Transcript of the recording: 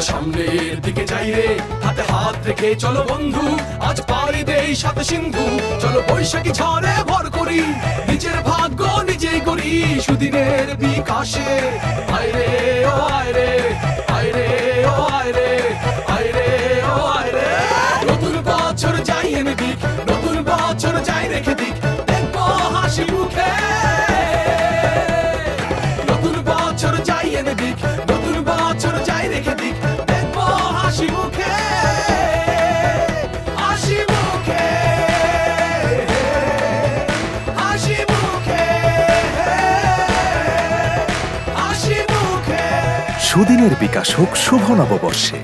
চলো সামনের দিকে যাই রে, হাতে হাত রেখে চলো বন্ধু, আজ পাড়ি দেই সাত সিন্ধু। চলো বৈশাখী ঝড়ে ভর করি, নিজের ভাগ্য নিজেই করি সুদিনের বিকাশে। আইরে ও আইরে, আইরে ও আইরে, আইরে ও আইরে। নতুন বছর যাই এনে দিক, নতুন বছর যাই রেখে দিক, দেখবো হাসি মুখে। নতুন বছর যাই এনে দিক, নতুন বছর যাই রেখে দিক, দেখবো হাসি মুখে, হাসি মুখে, হাসি মুখে, হাসি মুখে। সুদিনের বিকাশ হোক শুভ নববর্ষে।